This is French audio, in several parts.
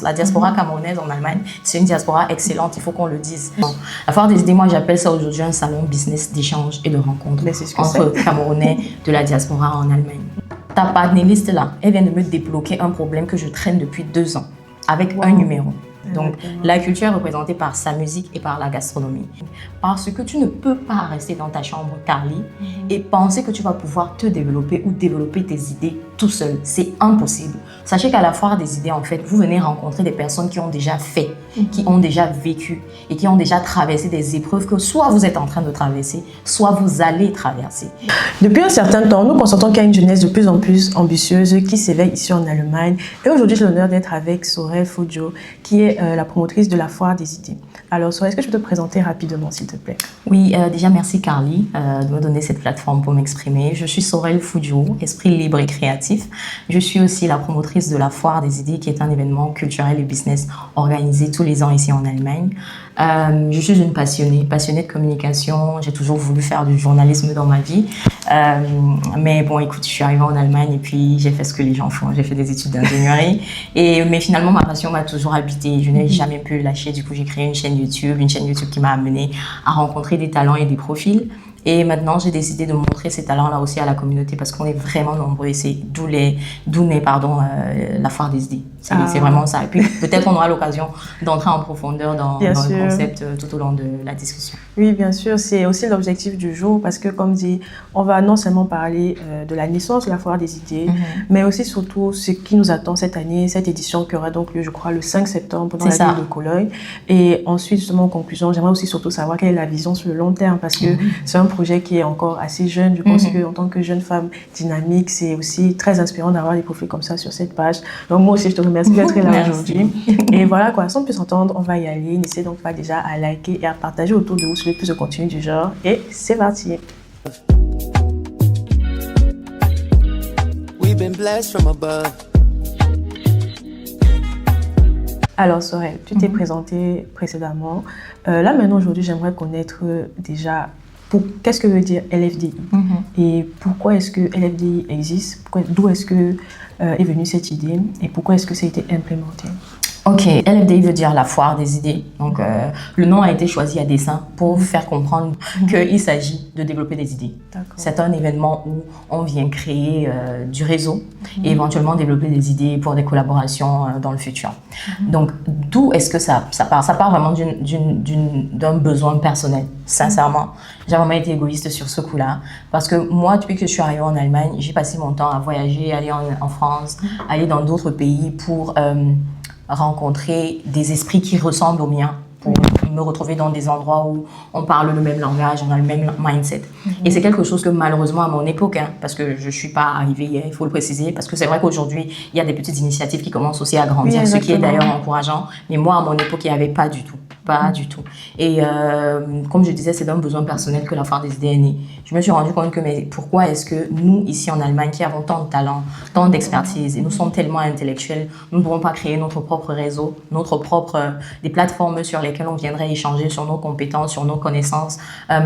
La diaspora camerounaise en Allemagne, c'est une diaspora excellente, il faut qu'on le dise. La foire des idées, moi j'appelle ça aujourd'hui un salon business d'échange et de rencontre entre Camerounais de la diaspora en Allemagne. Ta partneriste là, elle vient de me débloquer un problème que je traîne depuis 2 ans avec un numéro. Donc, la culture est représentée par sa musique et par la gastronomie. Parce que tu ne peux pas rester dans ta chambre, Carly, et penser que tu vas pouvoir te développer ou développer tes idées tout seul. C'est impossible. Sachez qu'à la foire des idées, en fait, vous venez rencontrer des personnes qui ont déjà fait, qui ont déjà vécu et qui ont déjà traversé des épreuves que soit vous êtes en train de traverser, soit vous allez traverser. Depuis un certain temps, nous constatons qu'il y a une jeunesse de plus en plus ambitieuse qui s'éveille ici en Allemagne. Et aujourd'hui, j'ai l'honneur d'être avec Sorel Fudjo, qui est la promotrice de la foire des idées. Alors, Sorel, est-ce que tu peux te présenter rapidement, s'il te plaît? Oui, déjà, merci Carly de me donner cette plateforme pour m'exprimer. Je suis Sorel Fudjo, esprit libre et créatif. Je suis aussi la promotrice de la foire des idées, qui est un événement culturel et business organisé tous les ans ici en Allemagne. Je suis une passionnée de communication. J'ai toujours voulu faire du journalisme dans ma vie. Mais bon, écoute, je suis arrivée en Allemagne et puis j'ai fait ce que les gens font. J'ai fait des études d'ingénierie. Mais finalement, ma passion m'a toujours habitée. Je n'ai jamais pu lâcher. Du coup, j'ai créé une chaîne YouTube qui m'a amenée à rencontrer des talents et des profils. Et maintenant, j'ai décidé de montrer ces talents-là aussi à la communauté parce qu'on est vraiment nombreux et c'est d'où naît la foire des idées. C'est vraiment ça. Et puis, peut-être on aura l'occasion d'entrer en profondeur dans le concept tout au long de la discussion. Oui, bien sûr. C'est aussi l'objectif du jour parce que, comme dit, on va non seulement parler de la naissance de la foire des idées, mais aussi surtout ce qui nous attend cette année, cette édition qui aura donc lieu, je crois, le 5 septembre dans la ville de Cologne. Et ensuite, justement, en conclusion, j'aimerais aussi surtout savoir quelle est la vision sur le long terme parce que c'est un projet qui est encore assez jeune. Je pense qu'en tant que jeune femme dynamique, c'est aussi très inspirant d'avoir des profils comme ça sur cette page. Donc, moi aussi, je te remercie d'être là aujourd'hui. Et voilà, quoi, sans plus entendre, on va y aller. N'hésitez donc pas déjà à liker et à partager autour de vous si vous voulez plus de contenu du genre. Et c'est parti. Alors, Sorel, tu t'es présentée précédemment. Là, maintenant, aujourd'hui, j'aimerais connaître déjà qu'est-ce que veut dire LFDI et pourquoi est-ce que LFDI existe, d'où est-ce que est venue cette idée et pourquoi est-ce que ça a été implémenté. Ok, LFDI veut dire la foire des idées. Donc, le nom a été choisi à dessein pour faire comprendre qu'il s'agit de développer des idées. C'est un événement où on vient créer du réseau et éventuellement développer des idées pour des collaborations dans le futur. Donc, d'où est-ce que ça part? Ça part vraiment d'un besoin personnel, sincèrement. J'ai vraiment été égoïste sur ce coup-là parce que moi, depuis que je suis arrivée en Allemagne, j'ai passé mon temps à voyager, aller en France, aller dans d'autres pays pour rencontrer des esprits qui ressemblent aux miens, pour me retrouver dans des endroits où on parle le même langage, on a le même mindset. Et c'est quelque chose que malheureusement à mon époque, parce que je ne suis pas arrivée hier, il faut le préciser, parce que c'est vrai qu'aujourd'hui, il y a des petites initiatives qui commencent aussi à grandir, ce qui est d'ailleurs encourageant. Mais moi, à mon époque, il n'y avait pas du tout. Pas du tout. Et comme je disais, c'est d'un besoin personnel que la foire des idées est née. Je me suis rendu compte que mais pourquoi est-ce que nous, ici en Allemagne, qui avons tant de talent, tant d'expertise, et nous sommes tellement intellectuels, nous ne pourrons pas créer notre propre réseau, des plateformes sur lesquelles on viendrait échanger sur nos compétences, sur nos connaissances,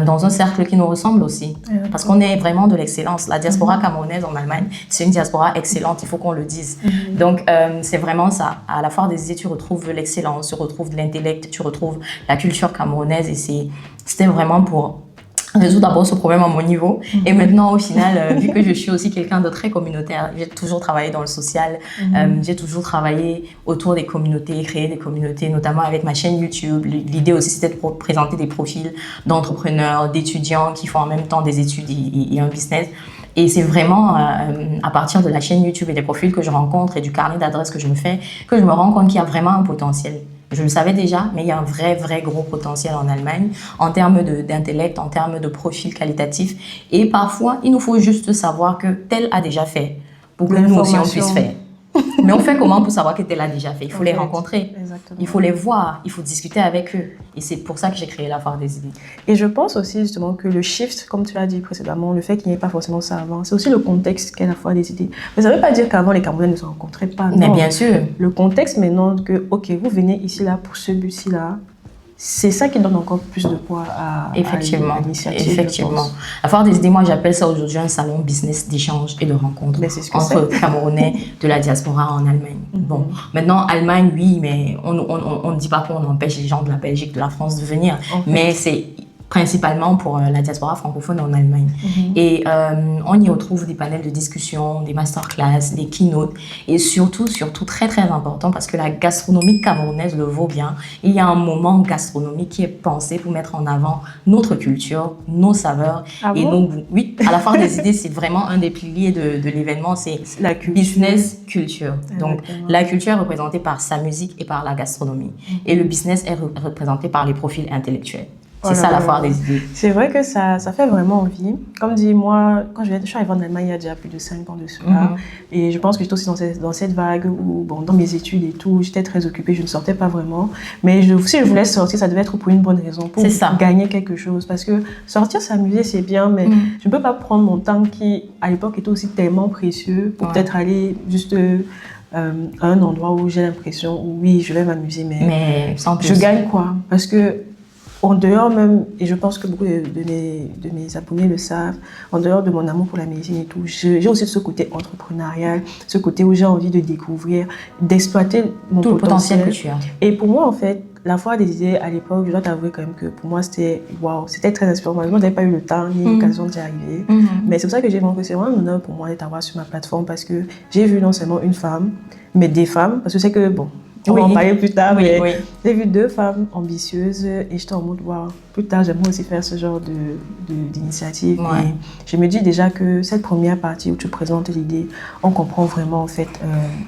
dans un cercle qui nous ressemble aussi. Parce qu'on est vraiment de l'excellence. La diaspora camerounaise en Allemagne, c'est une diaspora excellente, il faut qu'on le dise. Donc, c'est vraiment ça. À la foire des idées, tu retrouves l'excellence, tu retrouves de l'intellect, tu retrouves la culture camerounaise et c'était vraiment pour résoudre d'abord ce problème à mon niveau. Et maintenant, au final, vu que je suis aussi quelqu'un de très communautaire, j'ai toujours travaillé dans le social, j'ai toujours travaillé autour des communautés, créer des communautés, notamment avec ma chaîne YouTube. L'idée aussi, c'était de présenter des profils d'entrepreneurs, d'étudiants qui font en même temps des études et un business. Et c'est vraiment à partir de la chaîne YouTube et des profils que je rencontre et du carnet d'adresses que je me fais que je me rends compte qu'il y a vraiment un potentiel. Je le savais déjà, mais il y a un vrai gros potentiel en Allemagne en termes d'intellect, en termes de profil qualitatif. Et parfois, il nous faut juste savoir que tel a déjà fait pour que nous aussi on puisse faire. Mais on fait comment pour savoir que tel a déjà fait? Il faut les rencontrer, il faut les voir, il faut discuter avec eux. Et c'est pour ça que j'ai créé la foire des idées. Et je pense aussi justement que le shift, comme tu l'as dit précédemment, le fait qu'il n'y ait pas forcément ça avant, c'est aussi le contexte qu'est la foire des idées. Mais ça ne veut pas dire qu'avant les Camerounais ne se rencontraient pas. Non. Mais bien sûr. Le contexte maintenant que, ok, vous venez ici là pour ce but-ci là, c'est ça qui donne encore plus de poids à l'initiative. Effectivement. La foire des idées, moi j'appelle ça aujourd'hui un salon business d'échange et de rencontre entre Camerounais de la diaspora en Allemagne. Bon, maintenant Allemagne, oui, mais on ne dit pas qu'on empêche les gens de la Belgique, de la France de venir, mais c'est principalement pour la diaspora francophone en Allemagne. Et on y retrouve des panels de discussion, des masterclass, des keynotes, et surtout très très important, parce que la gastronomie camerounaise le vaut bien. Il y a un moment gastronomique qui est pensé pour mettre en avant notre culture, nos saveurs et nos goûts. Oui, à la foire des idées, c'est vraiment un des piliers de l'événement, c'est la business culture. Donc la culture est représentée par sa musique et par la gastronomie. Et le business est représenté par les profils intellectuels. C'est ça la foire des idées. C'est vrai que ça fait vraiment envie. Comme dit, moi, quand je suis arrivée en Allemagne il y a déjà plus de 5 ans de cela. Et je pense que j'étais aussi dans cette vague où, bon, dans mes études et tout, j'étais très occupée, je ne sortais pas vraiment. Mais si je voulais sortir, ça devait être pour une bonne raison, pour gagner quelque chose. Parce que sortir, s'amuser, c'est bien, mais je ne peux pas prendre mon temps qui, à l'époque, était aussi tellement précieux pour peut-être aller juste à un endroit où j'ai l'impression, oui, je vais m'amuser, mais sans plus. Je gagne quoi? Parce que en dehors même, et je pense que beaucoup de mes abonnés le savent, en dehors de mon amour pour la médecine et tout, j'ai aussi ce côté entrepreneurial, ce côté où j'ai envie de découvrir, d'exploiter mon potentiel que tu as. Et pour moi, en fait, la foire des idées, à l'époque, je dois t'avouer quand même que pour moi, c'était très inspirant. Moi, je n'avais pas eu le temps ni l'occasion d'y arriver. Mais c'est pour ça que j'ai vraiment que c'est vraiment un honneur pour moi d'être à voir sur ma plateforme, parce que j'ai vu non seulement une femme, mais des femmes, parce que c'est que, bon, on va en parler plus tard, mais j'ai vu 2 femmes ambitieuses et j'étais en mode, waouh, plus tard, j'aimerais aussi faire ce genre d'initiative. Et je me dis déjà que cette première partie où tu présentes l'idée, on comprend vraiment en fait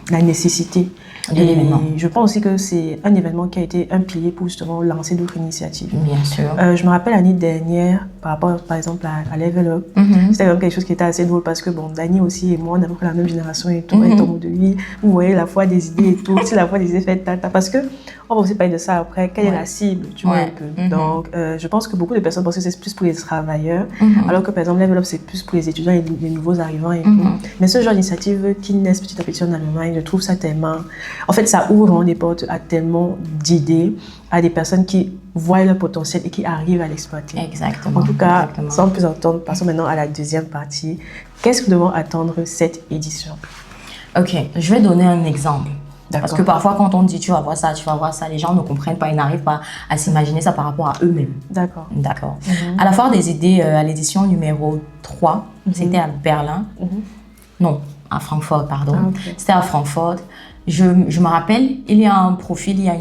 la nécessité de l'événement. Je pense aussi que c'est un événement qui a été un pilier pour justement lancer d'autres initiatives. Bien sûr. Je me rappelle l'année dernière, par rapport par exemple à Level Up, c'était quand même quelque chose qui était assez drôle parce que bon, Dani aussi et moi, on a peu la même génération et tout, on est en mode de lui, vous voyez la foi des idées et tout, si la foi des idées fait tata, parce que on va aussi parler de ça après, quelle est la cible, tu vois un peu. Donc, je pense que beaucoup de personnes pensent que c'est plus pour les travailleurs, alors que par exemple Level Up c'est plus pour les étudiants et les nouveaux arrivants et tout. Mais ce genre d'initiative qui naissent petit à petit en Allemagne, je trouve ça tellement, en fait ça ouvre vraiment des portes à tellement d'idées, à des personnes qui voient leur potentiel et qui arrivent à l'exploiter. Exactement. En tout cas, sans plus entendre, passons maintenant à la deuxième partie. Qu'est-ce que nous devons attendre cette édition? Ok, je vais donner un exemple. Parce que parfois, quand on dit tu vas voir ça, les gens ne comprennent pas, ils n'arrivent pas à s'imaginer ça par rapport à eux-mêmes. D'accord. À la foire des idées, à l'édition numéro 3, c'était à Berlin. Non, à Francfort, pardon. C'était à Francfort. Je me rappelle, il y a un profil, il y a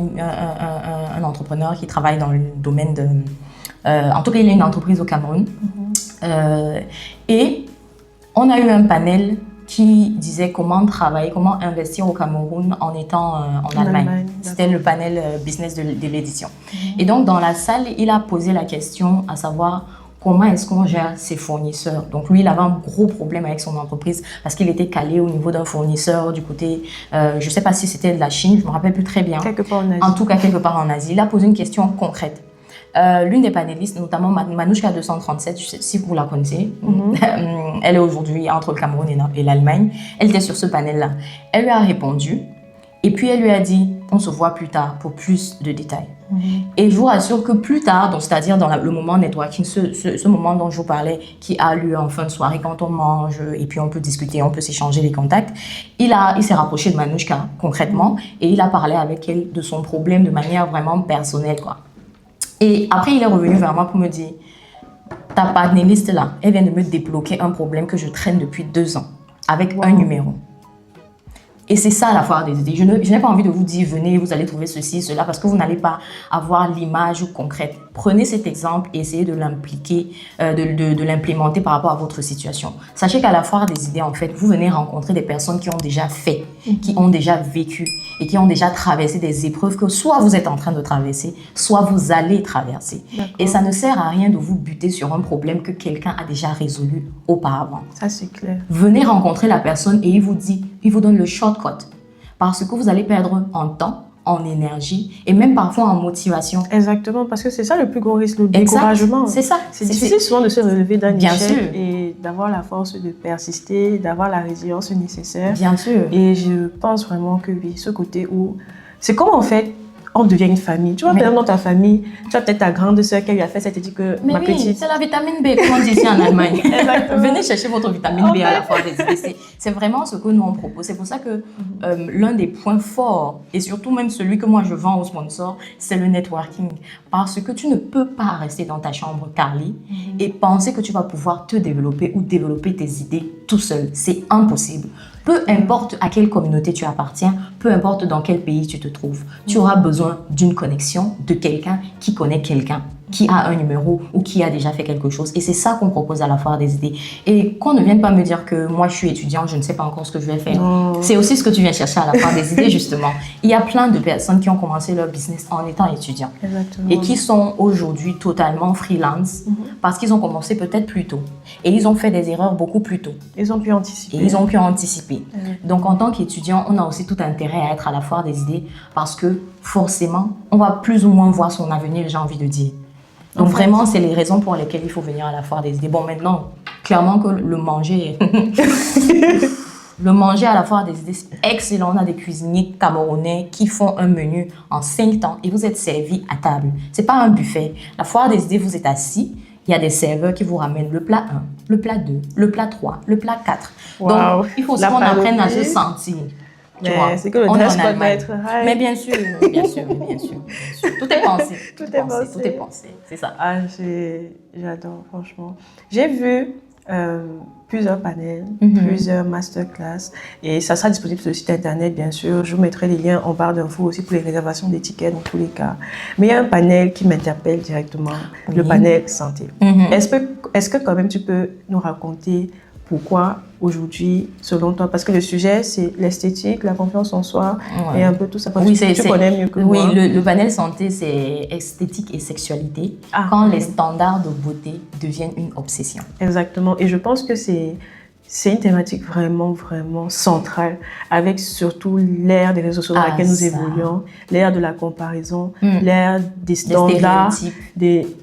un entrepreneur qui travaille dans le domaine de... en tout cas, il a une entreprise au Cameroun. Et on a eu un panel qui disait comment travailler, comment investir au Cameroun en étant en Allemagne. C'était le panel business de l'édition. Et donc, dans la salle, il a posé la question à savoir comment est-ce qu'on gère ses fournisseurs. Donc, lui, il avait un gros problème avec son entreprise parce qu'il était calé au niveau d'un fournisseur du côté, je ne sais pas si c'était de la Chine, je ne me rappelle plus très bien. Quelque part en Asie. En tout cas, quelque part en Asie. Il a posé une question concrète. L'une des panélistes, notamment Manouchka 237, si vous la connaissez, elle est aujourd'hui entre le Cameroun et l'Allemagne. Elle était sur ce panel-là. Elle lui a répondu et puis elle lui a dit « on se voit plus tard pour plus de détails ». Et je vous rassure que plus tard, c'est-à-dire dans le moment networking, ce moment dont je vous parlais, qui a lieu en fin de soirée quand on mange et puis on peut discuter, on peut s'échanger les contacts, il s'est rapproché de Manouchka concrètement et il a parlé avec elle de son problème de manière vraiment personnelle, quoi. Et après, il est revenu vers moi pour me dire « Ta panéliste là, elle vient de me débloquer un problème que je traîne depuis 2 ans avec un numéro. » Et c'est ça la foire des idées. Je n'ai pas envie de vous dire « Venez, vous allez trouver ceci, cela » parce que vous n'allez pas avoir l'image concrète. Prenez cet exemple et essayez de l'impliquer, de l'implémenter par rapport à votre situation. Sachez qu'à la foire des idées, en fait, vous venez rencontrer des personnes qui ont déjà fait, qui ont déjà vécu et qui ont déjà traversé des épreuves que soit vous êtes en train de traverser, soit vous allez traverser. Et ça ne sert à rien de vous buter sur un problème que quelqu'un a déjà résolu auparavant. Ça, c'est clair. Venez rencontrer la personne et il vous donne le shortcut parce que vous allez perdre en temps, en énergie et même parfois en motivation. Exactement, parce que c'est ça le plus gros risque, le découragement. C'est ça. C'est difficile souvent de se relever d'un échec et d'avoir la force de persister, d'avoir la résilience nécessaire. Bien sûr. Et je pense vraiment que oui, ce côté où... C'est comme en fait, on devient une famille. Tu vois, par exemple, dans ta famille, tu as peut-être ta grande sœur qui lui a fait ça et te dit que mais ma oui, petite... c'est la vitamine B, comme on dit ici en Allemagne. Exactement. Venez chercher votre vitamine B à la foire des idées. C'est vraiment ce que nous on propose. C'est pour ça que l'un des points forts, et surtout même celui que moi je vends aux sponsors, c'est le networking. Parce que tu ne peux pas rester dans ta chambre, Carly, et penser que tu vas pouvoir te développer ou développer tes idées tout seul. C'est impossible. Peu importe à quelle communauté tu appartiens, peu importe dans quel pays tu te trouves, tu auras besoin d'une connexion, de quelqu'un qui connaît quelqu'un, qui a un numéro ou qui a déjà fait quelque chose. Et c'est ça qu'on propose à la foire des idées. Et qu'on ne vienne pas me dire que moi je suis étudiante, je ne sais pas encore ce que je vais faire. C'est aussi ce que tu viens chercher à la foire des idées, justement. Il y a plein de personnes qui ont commencé leur business en étant étudiants. Exactement. Et qui sont aujourd'hui totalement freelance parce qu'ils ont commencé peut-être plus tôt. Et ils ont fait des erreurs beaucoup plus tôt. Ils ont pu anticiper. Et ils ont pu anticiper. Donc en tant qu'étudiant, on a aussi tout intérêt à être à la foire des idées parce que forcément, on va plus ou moins voir son avenir, j'ai envie de dire. Donc vraiment, c'est les raisons pour lesquelles il faut venir à la foire des idées. Bon, maintenant, clairement que le manger... Le manger à la foire des idées, c'est excellent. On a des cuisiniers camerounais qui font un menu en 5 temps et vous êtes servi à table. C'est pas un buffet. La foire des idées, vous êtes assis. Il y a des serveurs qui vous ramènent le plat 1, le plat 2, le plat 3, le plat 4. Wow. Donc, il faut aussi qu'on apprenne à se sentir. C'est que le dress code doit être high. Mais bien sûr. Tout est pensé. Tout est pensé. C'est ça. Ah, j'adore, franchement. J'ai vu plusieurs panels, plusieurs masterclass et ça sera disponible sur le site internet, bien sûr. Je vous mettrai les liens en barre d'infos aussi pour les réservations des tickets dans tous les cas. Mais il y a un panel qui m'interpelle directement, le panel santé. Est-ce que quand même tu peux nous raconter pourquoi aujourd'hui, selon toi, parce que le sujet, c'est l'esthétique, la confiance en soi et un peu tout ça. Oui, tu connais mieux que moi. Oui, le panel santé, c'est esthétique et sexualité, quand les standards de beauté deviennent une obsession. Exactement. Et je pense que c'est une thématique vraiment, vraiment centrale, avec surtout l'ère des réseaux sociaux dans laquelle nous évoluons, l'ère de la comparaison, l'ère des standards.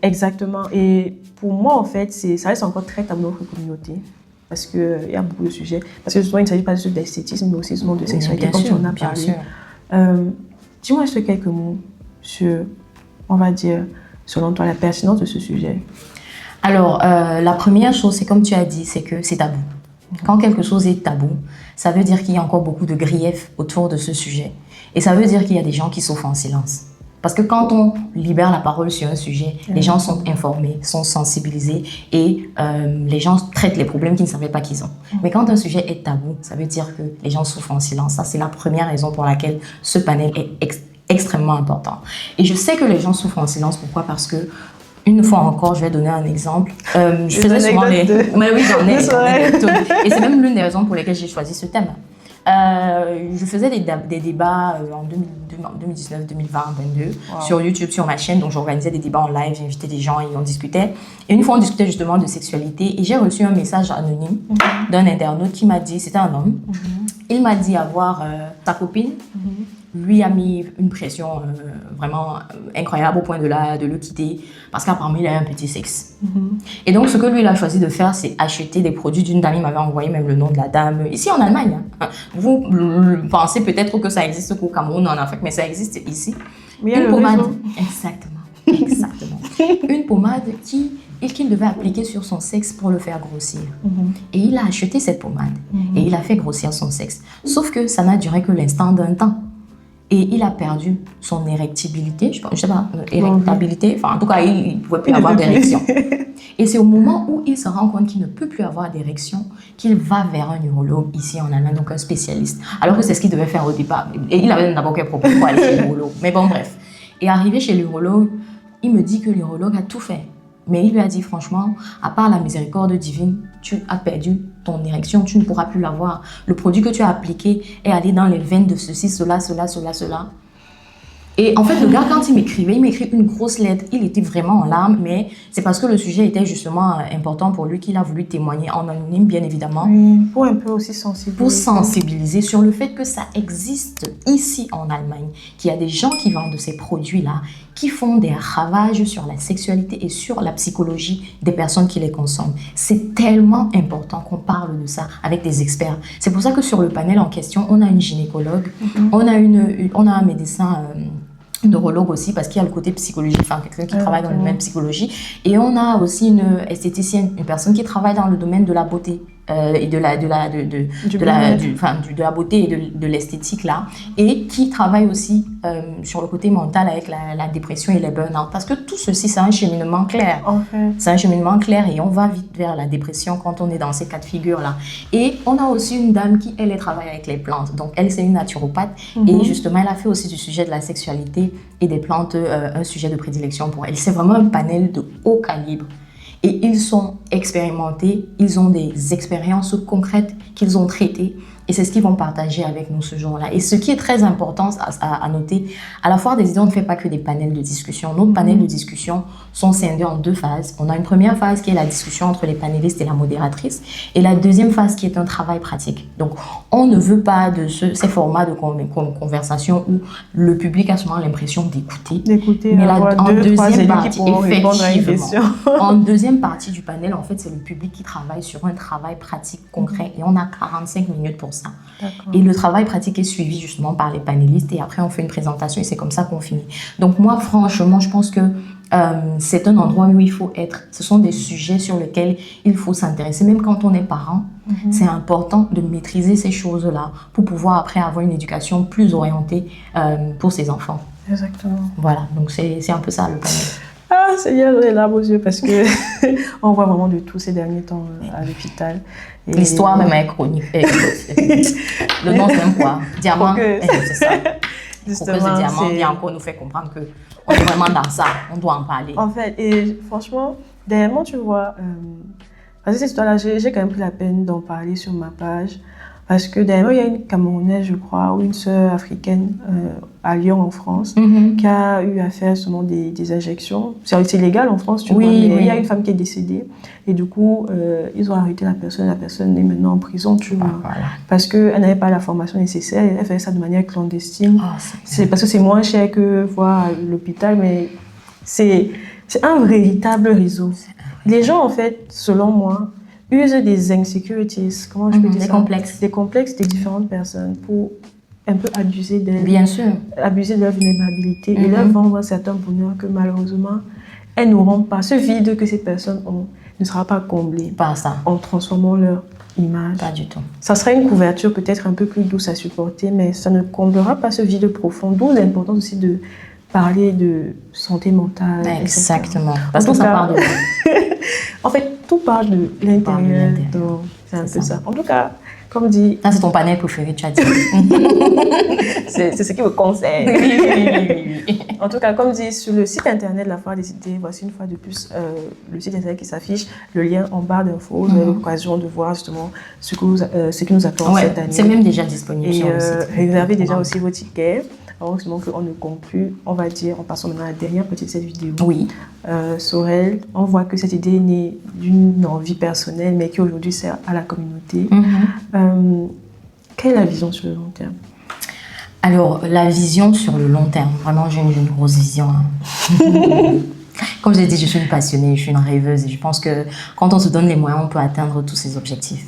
Exactement. Et pour moi, en fait, ça reste encore très tabou dans notre communauté. Parce qu'il y a beaucoup de sujets. Parce que souvent, il ne s'agit pas juste d'esthétisme, mais aussi de sexualité, comme tu en as parlé. Dis-moi juste quelques mots sur, on va dire, selon toi, la pertinence de ce sujet. Alors, la première chose, c'est comme tu as dit, c'est que c'est tabou. Quand quelque chose est tabou, ça veut dire qu'il y a encore beaucoup de griefs autour de ce sujet. Et ça veut dire qu'il y a des gens qui souffrent en silence. Parce que quand on libère la parole sur un sujet, les gens sont informés, sont sensibilisés et les gens traitent les problèmes qu'ils ne savaient pas qu'ils ont. Mais quand un sujet est tabou, ça veut dire que les gens souffrent en silence. Ça, c'est la première raison pour laquelle ce panel est extrêmement important. Et je sais que les gens souffrent en silence. Pourquoi? Parce que, une fois encore, je vais donner un exemple. Je faisais souvent Mais oui, j'en ai. Et c'est même l'une des raisons pour lesquelles j'ai choisi ce thème. Je faisais des débats en 2019, 2020, 2022 sur YouTube, sur ma chaîne. Donc, j'organisais des débats en live, j'invitais des gens et on discutait. Et une fois, on discutait justement de sexualité et j'ai reçu un message anonyme d'un internaute qui m'a dit, c'était un homme, il m'a dit avoir sa copine, lui a mis une pression vraiment incroyable au point de le quitter parce qu'apparemment il a un petit sexe. Et donc ce que lui il a choisi de faire, c'est acheter des produits d'une dame. Il m'avait envoyé même le nom de la dame ici en Allemagne. Vous pensez peut-être que ça existe qu'au Cameroun, en Afrique, mais ça existe ici. Une pommade. Exactement. Une pommade qu'il devait appliquer sur son sexe pour le faire grossir. Et il a acheté cette pommade et il a fait grossir son sexe. Sauf que ça n'a duré que l'instant d'un temps. Et il a perdu son érectibilité, je sais pas, érectabilité, enfin en tout cas il ne pouvait plus avoir d'érection. Et c'est au moment où il se rend compte qu'il ne peut plus avoir d'érection qu'il va vers un urologue ici en Allemagne, donc un spécialiste. Alors que c'est ce qu'il devait faire au départ. Et il avait d'abord qu'un propos pour aller chez l'urologue. Mais bon bref. Et arrivé chez l'urologue, il me dit que l'urologue a tout fait. Mais il lui a dit franchement, à part la miséricorde divine, tu as perdu ton érection, tu ne pourras plus l'avoir. Le produit que tu as appliqué est allé dans les veines de ceci, cela. Et en fait, le gars, quand il m'écrit une grosse lettre. Il était vraiment en larmes, mais c'est parce que le sujet était justement important pour lui qu'il a voulu témoigner en anonyme, bien évidemment. Pour un peu aussi sensibiliser. Pour sensibiliser sur le fait que ça existe ici en Allemagne, qu'il y a des gens qui vendent de ces produits-là, qui font des ravages sur la sexualité et sur la psychologie des personnes qui les consomment. C'est tellement important qu'on parle de ça avec des experts. C'est pour ça que sur le panel en question, on a une gynécologue, on a un médecin neurologue aussi, parce qu'il y a le côté psychologie, enfin quelqu'un qui travaille dans le domaine psychologie. Et on a aussi une esthéticienne, une personne qui travaille dans le domaine de la beauté. Et de la beauté et de l'esthétique là, et qui travaille aussi sur le côté mental avec la dépression et les burn-out, parce que tout ceci c'est un cheminement clair. C'est un cheminement clair et on va vite vers la dépression quand on est dans ces cas de figure là. Et on a aussi une dame qui elle travaille avec les plantes, donc elle c'est une naturopathe et justement elle a fait aussi du sujet de la sexualité et des plantes un sujet de prédilection pour elle. C'est vraiment un panel de haut calibre. Et ils sont expérimentés, ils ont des expériences concrètes qu'ils ont traitées. Et c'est ce qu'ils vont partager avec nous ce jour-là. Et ce qui est très important à noter, à la Foire des idées, on ne fait pas que des panels de discussion. Nos panels de discussion sont scindés en 2 phases. On a une première phase qui est la discussion entre les panélistes et la modératrice. Et la deuxième phase qui est un travail pratique. Donc, on ne veut pas de ces formats de conversation où le public a souvent l'impression d'écouter. Mais là, en deuxième partie, effectivement, en deuxième partie du panel, en fait, c'est le public qui travaille sur un travail pratique concret. Et on a 45 minutes pour ça. Et le travail pratique est suivi justement par les panélistes et après on fait une présentation et c'est comme ça qu'on finit. Donc moi franchement je pense que c'est un endroit où il faut être. Ce sont des sujets sur lesquels il faut s'intéresser. Même quand on est parent, c'est important de maîtriser ces choses-là pour pouvoir après avoir une éducation plus orientée pour ses enfants. Exactement. Voilà, donc c'est un peu ça le panel. Ah, Seigneur, j'ai les larmes aux yeux parce que on voit vraiment de tout ces derniers temps à l'hôpital. L'histoire même est chronique. Le nom, c'est même quoi? Diamant. C'est ça. Justement, ce diamant vient encore nous fait comprendre qu'on est vraiment dans ça. On doit en parler. En fait, et franchement, dernièrement, tu vois, parce que cette histoire-là, j'ai quand même pris la peine d'en parler sur ma page. Parce que dernièrement, il y a une Camerounaise, je crois, ou une sœur africaine à Lyon, en France, qui a eu à faire seulement des injections. C'est légal en France, tu vois, mais il y a une femme qui est décédée. Et du coup, ils ont arrêté la personne. La personne est maintenant en prison, tu vois. Parce qu'elle n'avait pas la formation nécessaire. Elle faisait ça de manière clandestine. C'est parce que c'est moins cher que voir l'hôpital, mais c'est un véritable réseau. Les gens, en fait, selon moi, usent des insecurities, comment je peux dire ça? Des complexes des différentes personnes pour un peu abuser d'elles. Bien sûr. Abuser de leur vulnérabilité et leur vendre un certain bonheur que malheureusement, elles n'auront pas. Ce vide que ces personnes ont ne sera pas comblé par ça. En transformant leur image. Pas du tout. Ça sera une couverture peut-être un peu plus douce à supporter, mais ça ne comblera pas ce vide profond. D'où l'importance aussi de parler de santé mentale. Exactement. Parce que ça part de en fait, tout part de l'intérieur. C'est un peu ça. En tout cas, comme dit... Ça, c'est ton panel préféré, tu as dit. c'est ce qui me concerne. Oui. En tout cas, comme dit, sur le site internet de la Foire des idées, voici une fois de plus le site internet qui s'affiche, le lien en barre d'infos. Vous avez l'occasion de voir justement ce qui nous attend cette année. C'est même déjà disponible sur le site. Réservez déjà aussi vos tickets. Alors, justement, qu'on ne conclut, on va dire, en passant maintenant à la dernière petite de cette vidéo. Oui. Sorel, on voit que cette idée est née d'une envie personnelle, mais qui aujourd'hui sert à la communauté. Quelle est la vision sur le long terme? Alors, la vision sur le long terme, vraiment, j'ai une grosse vision. Comme je l'ai dit, je suis une passionnée, je suis une rêveuse et je pense que quand on se donne les moyens, on peut atteindre tous ces objectifs.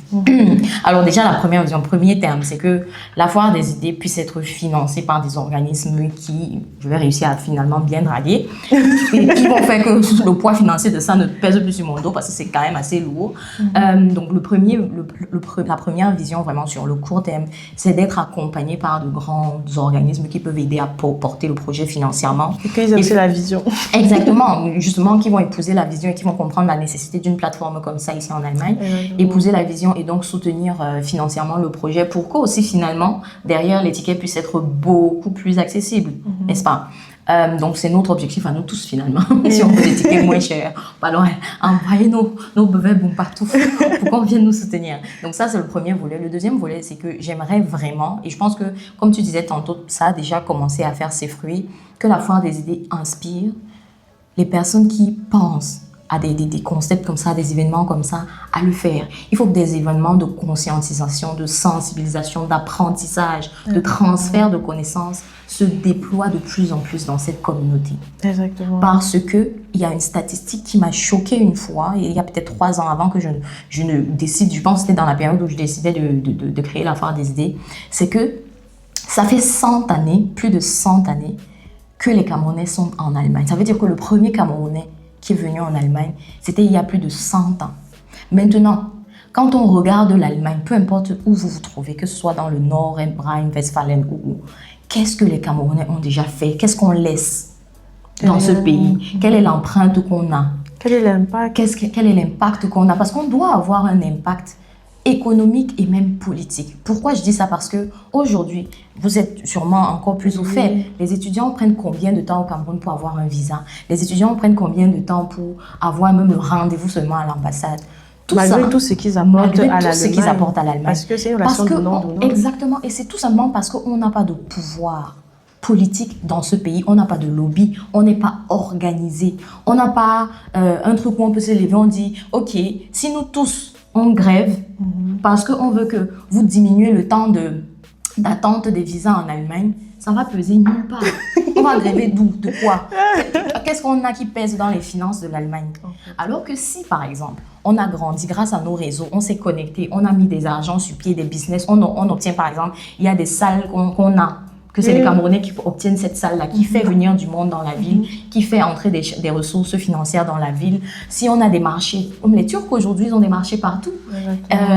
Alors déjà, la première vision, premier terme, c'est que la Foire des idées puisse être financée par des organismes qui, je vais réussir à finalement bien draguer, et qui vont faire que le poids financier de ça ne pèse plus sur mon dos parce que c'est quand même assez lourd. Donc la première vision vraiment sur le court terme, c'est d'être accompagné par de grands organismes qui peuvent aider à porter le projet financièrement. Et qu'ils aient aussi la vision. Exactement. Justement, qui vont épouser la vision et qui vont comprendre la nécessité d'une plateforme comme ça ici en Allemagne, épouser la vision et donc soutenir financièrement le projet pour que aussi finalement, derrière, les tickets puissent être beaucoup plus accessibles, n'est-ce pas? Donc, c'est notre objectif à nous tous finalement. Si on veut des tickets moins chers, alors envoyez nos bébés bon partout pour qu'on vienne nous soutenir. Donc, ça, c'est le premier volet. Le deuxième volet, c'est que j'aimerais vraiment, et je pense que, comme tu disais tantôt, ça a déjà commencé à faire ses fruits, que la Foire des idées inspire les personnes qui pensent à des concepts comme ça, des événements comme ça, à le faire. Il faut que des événements de conscientisation, de sensibilisation, d'apprentissage, de transfert de connaissances se déploient de plus en plus dans cette communauté. Exactement. Parce qu'il y a une statistique qui m'a choquée une fois, il y a peut-être 3 ans avant que je ne décide, je pense que c'était dans la période où je décidais de créer la Foire des idées, c'est que ça fait 100 années, plus de 100 années, que les Camerounais sont en Allemagne. Ça veut dire que le premier Camerounais qui est venu en Allemagne, c'était il y a plus de 100 ans. Maintenant, quand on regarde l'Allemagne, peu importe où vous vous trouvez, que ce soit dans le Nord, Rhine-Westphalie ou où, qu'est-ce que les Camerounais ont déjà fait? Qu'est-ce qu'on laisse dans ce pays? Quelle est l'empreinte qu'on a? Quel est l'impact? Quel est l'impact qu'on a? Parce qu'on doit avoir un impact économique et même politique. Pourquoi je dis ça? Parce que aujourd'hui, vous êtes sûrement encore plus au fait. Les étudiants prennent combien de temps au Cameroun pour avoir un visa? Les étudiants prennent combien de temps pour avoir même le rendez-vous seulement à l'ambassade? Malgré tout ce qu'ils apportent à l'Allemagne. Parce que c'est une relation donnant-donnant. Exactement. Et c'est tout simplement parce qu'on n'a pas de pouvoir politique dans ce pays. On n'a pas de lobby. On n'est pas organisé. On n'a pas un truc où on peut se lever, on dit, OK, si nous tous, on grève parce qu'on veut que vous diminuez le temps d'attente des visas en Allemagne, ça va peser nulle part. On va gréver d'où? De quoi? Qu'est-ce qu'on a qui pèse dans les finances de l'Allemagne? Alors que si, par exemple, on a grandi grâce à nos réseaux, on s'est connecté, on a mis des argents sur pied, des business, on obtient, par exemple, il y a des salles qu'on a, que c'est les Camerounais qui obtiennent cette salle-là, qui fait venir du monde dans la ville, qui fait entrer des ressources financières dans la ville. Si on a des marchés, comme les Turcs aujourd'hui, ils ont des marchés partout.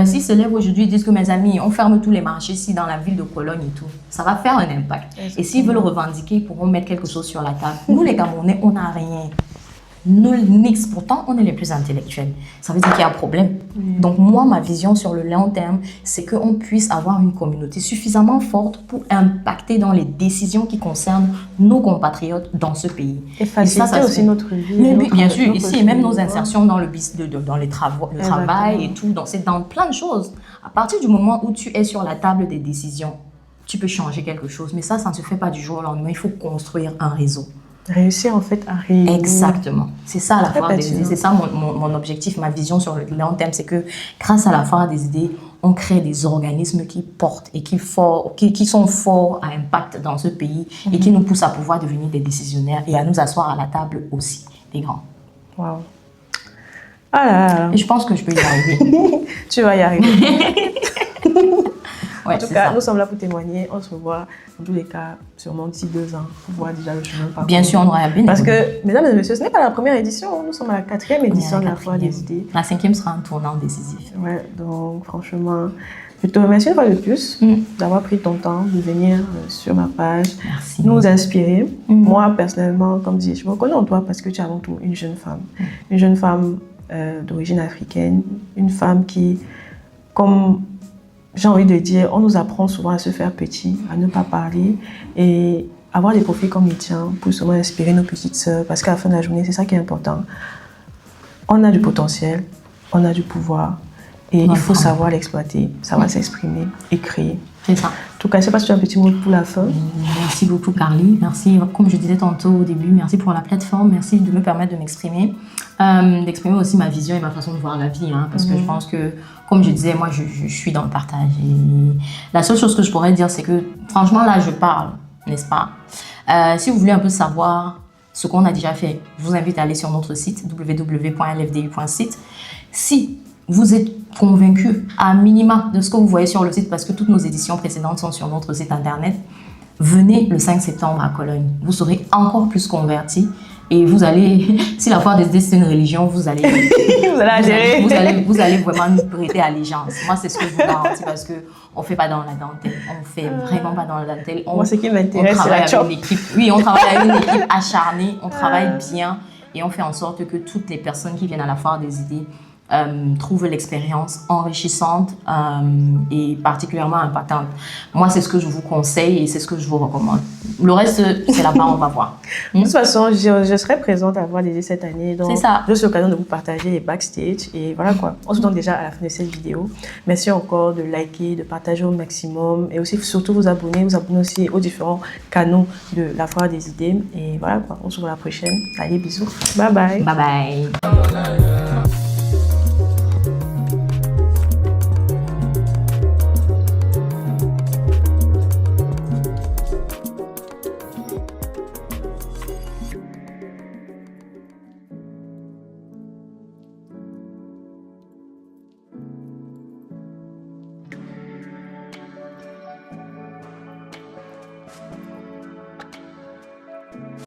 S'ils se lèvent aujourd'hui, ils disent que mes amis, on ferme tous les marchés ici dans la ville de Cologne et tout. Ça va faire un impact. Et s'ils veulent revendiquer, ils pourront mettre quelque chose sur la table. Nous, les Camerounais, on n'a rien. Nous, nix, pourtant, on est les plus intellectuels. Ça veut dire qu'il y a un problème. Donc, moi, ma vision sur le long terme, c'est qu'on puisse avoir une communauté suffisamment forte pour impacter dans les décisions qui concernent nos compatriotes dans ce pays. Et faciliter aussi notre vie. Bien sûr, ici, et même nos insertions dans dans le travail et tout. C'est dans plein de choses. À partir du moment où tu es sur la table des décisions, tu peux changer quelque chose. Mais ça ne se fait pas du jour au lendemain. Il faut construire un réseau. Réussir en fait à réunir. Exactement. C'est ça la foire des idées. C'est ça mon objectif, ma vision sur le long terme. C'est que grâce à la foire des idées, on crée des organismes qui portent et qui sont forts à impact dans ce pays et qui nous poussent à pouvoir devenir des décisionnaires et à nous asseoir à la table aussi, des grands. Waouh. Ah là là. Et je pense que je peux y arriver. Tu vas y arriver. Ouais, en tout cas, nous sommes là pour témoigner. On se revoit, dans tous les cas, sûrement d'ici 2 ans, pour voir déjà le chemin parcouru. Bien sûr, on aura bien. Parce que, mesdames et messieurs, ce n'est pas la première édition. Nous sommes à la 4e édition de la foire des idées. La 5e sera un tournant décisif. Ouais, donc franchement, je te remercie une fois de plus d'avoir pris ton temps de venir sur ma page, nous inspirer. Moi, personnellement, comme dit, je me reconnais en toi parce que tu es avant tout une jeune femme. Une jeune femme d'origine africaine, une femme qui, comme j'ai envie de dire, on nous apprend souvent à se faire petit, à ne pas parler et avoir des profils comme les tiens pour souvent inspirer nos petites sœurs parce qu'à la fin de la journée, c'est ça qui est important. On a du potentiel, on a du pouvoir et il faut savoir l'exploiter, savoir s'exprimer et créer. C'est ça. En tout cas, je ne sais pas si tu as un petit mot pour la fin. Merci beaucoup, Carly. Merci, comme je disais tantôt au début, merci pour la plateforme. Merci de me permettre de m'exprimer. D'exprimer aussi ma vision et ma façon de voir la vie. Parce que je pense que, comme je disais, moi, je suis dans le partage. Et la seule chose que je pourrais dire, c'est que, franchement, là, je parle, n'est-ce pas? Si vous voulez un peu savoir ce qu'on a déjà fait, je vous invite à aller sur notre site www.lfdi.site. Si vous êtes convaincu à minima de ce que vous voyez sur le site, parce que toutes nos éditions précédentes sont sur notre site internet, venez le 5 septembre à Cologne. Vous serez encore plus convertis et vous allez, si la foire des idées c'est une religion, vous allez vous allez vraiment nous prêter allégeance. Moi, c'est ce que je vous garantis parce qu'on ne fait pas dans la dentelle. On ne fait vraiment pas dans la dentelle. Moi, ce qui m'intéresse, c'est la job. Oui, on travaille avec une équipe acharnée, on travaille bien et on fait en sorte que toutes les personnes qui viennent à la foire des idées trouvent l'expérience enrichissante et particulièrement impactante. Moi, c'est ce que je vous conseille et c'est ce que je vous recommande. Le reste, c'est là-bas, on va voir. De toute façon, je serai présente à voir l'idée cette année. Donc, c'est ça. Juste l'occasion de vous partager les backstage. Et voilà quoi. On se donne déjà à la fin de cette vidéo. Merci encore de liker, de partager au maximum et aussi surtout vous abonner aussi aux différents canaux de la foire des idées. Et voilà quoi. On se voit la prochaine. Allez, bisous. Bye bye. Bye bye.